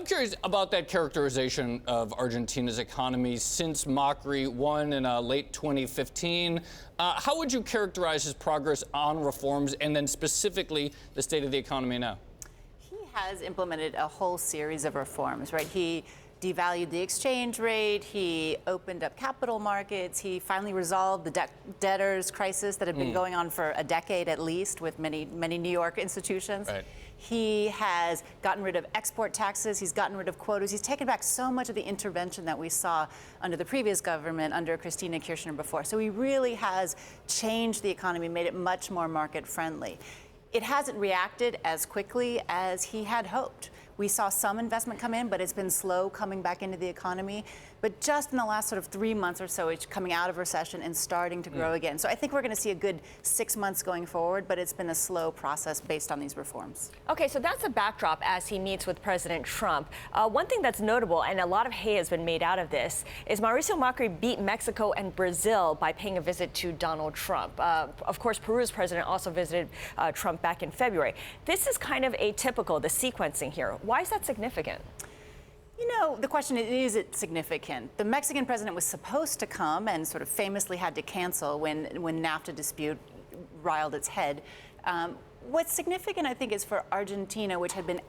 I'm curious about that characterization of Argentina's economy since Macri won in late 2015. How would you characterize his progress on reforms and then specifically the state of the economy now? He has implemented a whole series of reforms, right? He devalued the exchange rate. He opened up capital markets. He finally resolved the debtors crisis that had been going on for a decade at least with many New York institutions. Right. He has gotten rid of export taxes. He's gotten rid of quotas. He's taken back so much of the intervention that we saw under the previous government, under Cristina Kirchner before. So he really has changed the economy, made it much more market friendly. It hasn't reacted as quickly as he had hoped. We saw some investment come in, but it's been slow coming back into the economy. But just in the last sort of 3 months or so, it's coming out of recession and starting to grow again. So I think we're going to see a good 6 months going forward, but it's been a slow process based on these reforms. Okay, so that's a backdrop as he meets with President Trump. One thing that's notable, and a lot of hay has been made out of this, is Mauricio Macri beat Mexico and Brazil by paying a visit to Donald Trump. Of course, Peru's president also visited Trump back in February. This is kind of atypical, the sequencing here. Why is that significant? You know, the question is it significant? The Mexican president was supposed to come and sort of famously had to cancel when NAFTA dispute riled its head. What's significant, I think, is for Argentina, which had been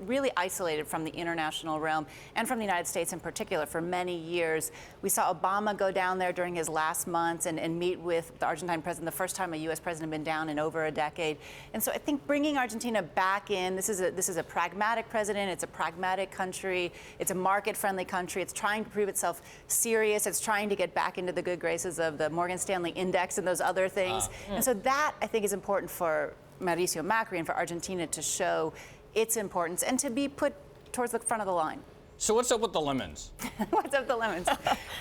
really isolated from the international realm and from the United States in particular for many years. We saw Obama go down there during his last months and meet with the Argentine president, the first time a U.S. president had been down in over a decade. And so I think bringing Argentina back in, this is a pragmatic president, it's a pragmatic country, it's a market-friendly country, it's trying to prove itself serious, it's trying to get back into the good graces of the Morgan Stanley Index and those other things. And so that, I think, is important for Mauricio Macri and for Argentina to show its importance and to be put towards the front of the line. So what's up with the lemons? What's up with the lemons?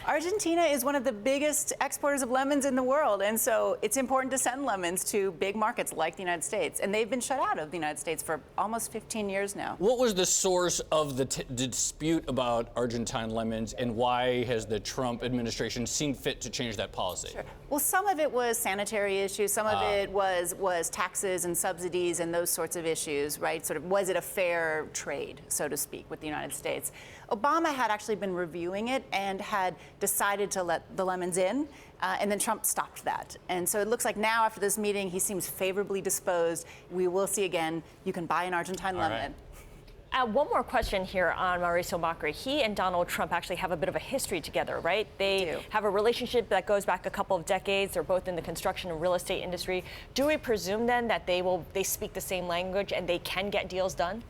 Argentina is one of the biggest exporters of lemons in the world, and so it's important to send lemons to big markets like the United States. And they've been shut out of the United States for almost 15 years now. What was the source of the dispute about Argentine lemons, and why has the Trump administration seen fit to change that policy? Sure. Well, some of it was sanitary issues. Some of it was taxes and subsidies and those sorts of issues, right? Sort of, was it a fair trade, so to speak, with the United States? Obama had actually been reviewing it and had decided to let the lemons in, and then Trump stopped that. And so it looks like now, after this meeting, he seems favorably disposed. We will see again, you can buy an Argentine lemon. One more question here on Mauricio Macri. He and Donald Trump actually have a bit of a history together, right? They have a relationship that goes back a couple of decades. They're both in the construction and real estate industry. Do we presume then that they speak the same language and they can get deals done?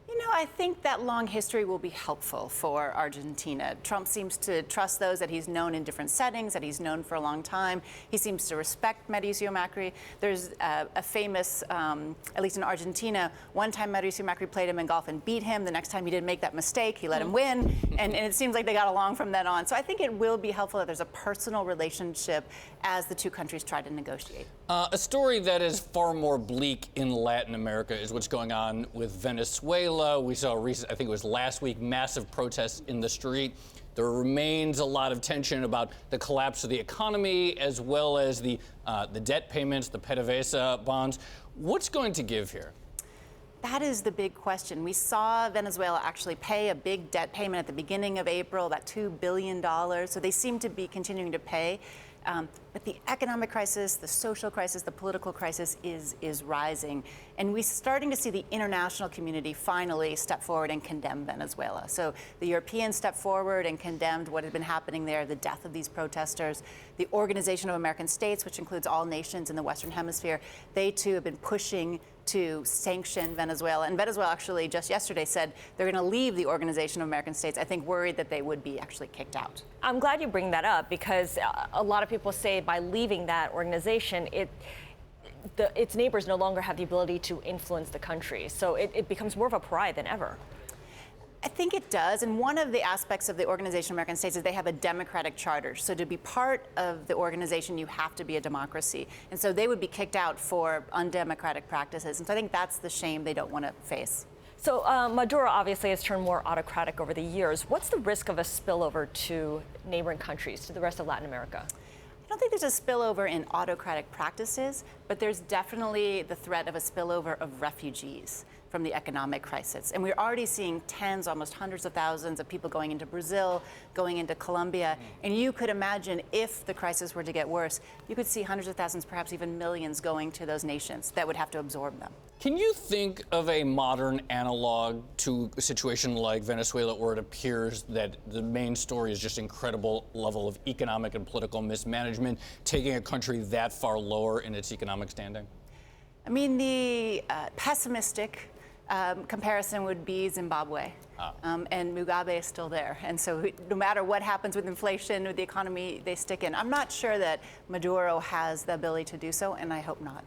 You know, I think that long history will be helpful for Argentina. Trump seems to trust those that he's known in different settings, that he's known for a long time. He seems to respect Mauricio Macri. There's a famous, at least in Argentina, one time Mauricio Macri played him in golf and beat him. The next time he didn't make that mistake, he let him win. And it seems like they got along from then on. So I think it will be helpful that there's a personal relationship as the two countries try to negotiate. A story that is far more bleak in Latin America is what's going on with Venezuela. We saw I think it was last week, massive protests in the street. There remains a lot of tension about the collapse of the economy, as well as the debt payments, the PDVSA bonds. What's going to give here? That is the big question. We saw Venezuela actually pay a big debt payment at the beginning of April, about $2 billion. So they seem to be continuing to pay. But the economic crisis, the social crisis, the political crisis is rising. And we're starting to see the international community finally step forward and condemn Venezuela. So the Europeans stepped forward and condemned what had been happening there, the death of these protesters. The Organization of American States, which includes all nations in the Western Hemisphere, they too have been pushing to sanction Venezuela. And Venezuela actually just yesterday said they're going to leave the Organization of American States, I think worried that they would be actually kicked out. I'm glad you bring that up, because a lot of people say by leaving that organization, its neighbors no longer have the ability to influence the country. So it becomes more of a pariah than ever. I think it does. And one of the aspects of the Organization of American States is they have a democratic charter. So to be part of the organization, you have to be a democracy. And so they would be kicked out for undemocratic practices. And so I think that's the shame they don't want to face. So Maduro obviously has turned more autocratic over the years. What's the risk of a spillover to neighboring countries, to the rest of Latin America? I don't think there's a spillover in autocratic practices, but there's definitely the threat of a spillover of refugees. from the economic crisis. And we're already seeing tens, almost hundreds of thousands of people going into Brazil, going into Colombia. And you could imagine if the crisis were to get worse, you could see hundreds of thousands, perhaps even millions going to those nations that would have to absorb them. Can you think of a modern analog to a situation like Venezuela, where it appears that the main story is just incredible level of economic and political mismanagement, taking a country that far lower in its economic standing? I mean, the pessimistic comparison would be Zimbabwe. And Mugabe is still there. And so no matter what happens with inflation, with the economy, they stick in. I'm not sure that Maduro has the ability to do so, and I hope not.